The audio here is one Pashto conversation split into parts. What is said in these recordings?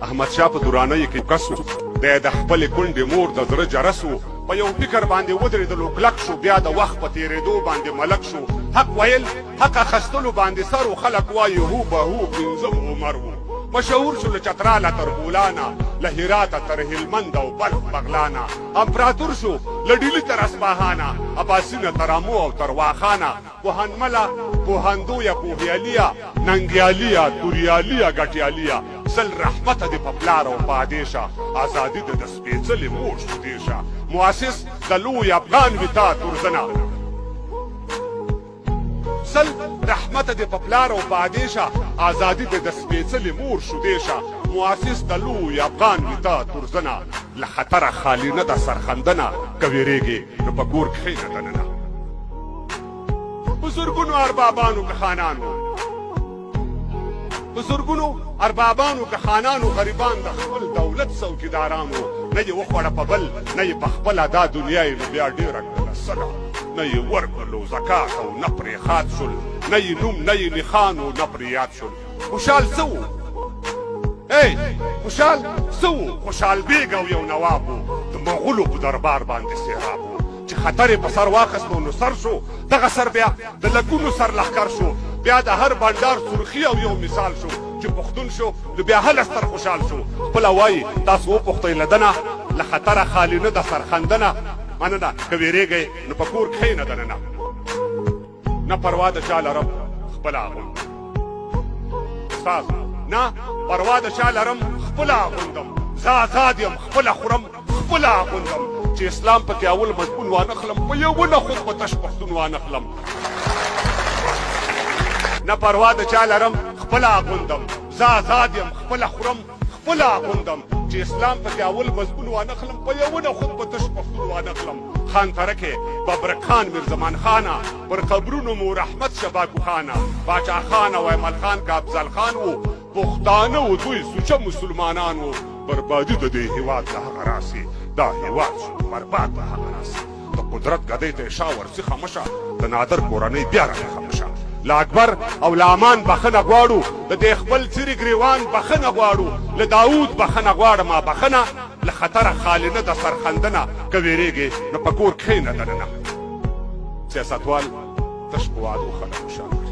احمدشاه په دورانۍ کې کس و دی د خپلې کونډې مور د زړه جرس و په یو فکر باندې ودرېدلو کلک شو بیا د وخت په تېرېدو باندې ملک شو حق ویل حق اخیستلو باندې سر و خلک وایي هو به هو پنځم عمر و مشهور شو له چتراله تر بولانه له هراته تر هلمند او بلخ بغلانه امپراتور شو له ډیلي تر اصفهانه اباسینه تر امو او تر واخانه پوهنمله پوهندویه پوهیاليه ننګیاليه توریاليه ګټیاليه سل رحمته دې په پلار او پادېشه ازادي د سپېڅلې مور شو دیشه مؤسس د لوی افغان وتا تورزنه سل رحمت دې په پلار او پادېشه ازادي د سپېڅلې مور شو دیشه مؤسس د لوی افغان وتا تورزنه له خطره خالي نه ده سرخندنه که ویرېږې نو په کور کښېنه دننه بزرګونو اربابانو که خانانو بزرګونو اربابانو که خانانو غریبان د خپل دولت څوکیدارانو نه یې وخوړه په بل نه یې په خپله دا دنیا یې نو بیا ډېره کړله سله نه یې ورکړلو زکات او نه پرې خات شول نه یې نوم نه یې نښان و نه پرې یاد شول خوشحال څه و خوشحال څه و خوشحال بیګ او یو نواب و د مغولو په دربار باندې سیراب و چې خطر یې په سر واخیستو نو سر شو دغه سر بیا د لکونو سر لښکر شو بیا د هر بانډار سرخي او یو مثال شو چې پښتون شو نو بیا هله ستر خوشحال شو خپله وایي تاسو وپوښتئ له دنه له خطره خالي نه ده سرخندنه مننه که ویرېږئ نو په کور کښېنه دننه نه پروا د چا لرم خپله اغوندم استاد نه پروا د چا لرم خپله اغوندم زه آزاد یم خپله خورم خپله اغوندم چې اسلام پکې اول مضمون وانخلم په یوونه خود په تش پښتون وانخلم نه پروا د چا لرم خپله اغوندم زه آزاد یم خپله خورم خپله اغوندم چې اسلام پکې اول مضمون وانخلم په یوونه خود په تش پښتون وانخلم خان ترکې ببرک خان میرزمان خانه پر قبرونو مو رحمت شباکو خانه باچا خان او ایمل خان که افضل خان و پښتانه و دوی سوچه مسلمانان و بربادي د دې هېواد له هغه راسې دا هېواد شو برباد له هغه راسې د قدرت ګدۍ ته یې شا ورڅي خمشه د نادر کورنۍ بیا راته خمشه له اکبر او له امان بخښنه غواړو د دې خپل څیرې ګریوان بخښنه غواړو له داود بخښنه غواړمه بخښنه له خطره خالي نه ده سرخندنه که ویرېږې نو په کور کښېنه دننه سیاستوال تش په وعدو خلک خوشحال کړي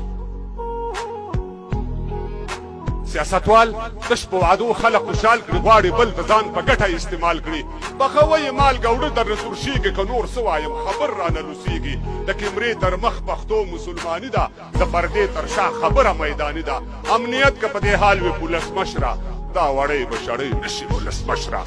سیاستوال تش په وعدو خلک خوشحال کړي غواړي بل د ځان په ګټه استعمال کړي پخوی مالګه وړه درنه ترشېږي که نور څه وایم خبر رانه لوسېږي د کیمرې تر مخ پښتو مسلماني ده د پردې تر شا خبره میداني ده امنیت که په دې حال وي پولس مشره دا وړی به شړی نشي ولس مشره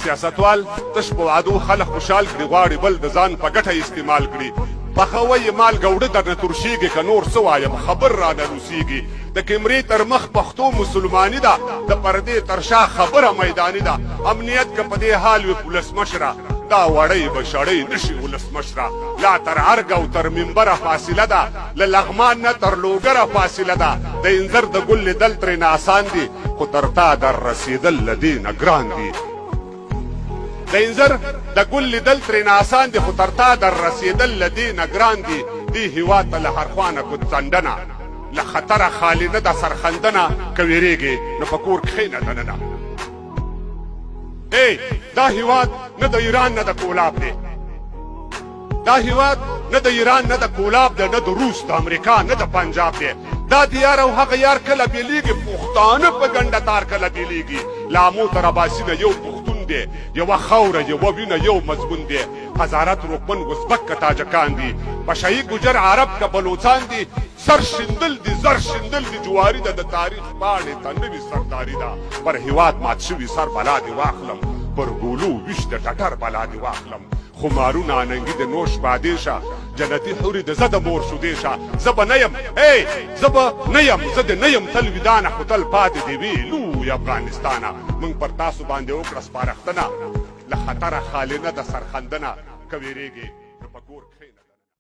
سیاستوال تش په وعدو خلک خوشحال کړي غواړي بل د ځان په ګټه استعمال کړي پخوی مالګه وړه درنه ترشېږي که نور څه وایم خبر رانه لوسېږي د کیمرې تر مخ پښتو مسلماني ده د پردې تر شا خبره میداني ده امنیت که په دې حال وي پولس مشره دا وړی به شړی نشي ولس مشره لا تر ارګ او تر منبره فاصله ده له لغمان نه تر لوګره فاصله ده د انځر د ګل لیدل ترېنه آسان دي خو تر تا در رسېدل له دې نه ګران دي د انځر د ګل لیدل ترېنه آسان دي خو تر تا در رسېدل له دې نه ګران دي دې هېواد ته له هر خوانه ګوتڅنډنه له خطره خالي نه ده سرخندنه که ویرېږې نو په کور کښېنه دننه دا هېواد نه د ایران نه د کولاب دی دا هېواد نه د ایران نه د کولاب دی نه د روس د امریکا نه د پنجاب دی دا دیار او هغه یار کله بیلیږي پښتانه په ګنډه تار کله بیلیږي له امو تر اباسینه یو پښتون دی یوه خاوره یوه وینه یو مضمون دی هزاره ترکمن ازبک که تاجکان دي بشایي ګجر عرب که بلوچان دي سر شیندل دي زر شیندل دي جواري ده د تاریخ پاڼې ته نوي سرداري ده پر هېواد مات شوي سر بلا دې واخلم پر ګولو ویش د ټټر بلا دې واخلم خمارونه اننګي د نوش بادې شه جنتي حورې د زه د مور شودې شه زه به نه یم زه به نه یم زه د نه یم تل ویدانه خو تل پاتې دې وي لوی افغانستانه موږ پر تاسو باندې وکړه سپارښتنه له خطره خالي نه ده سرخندنه که ویرېږې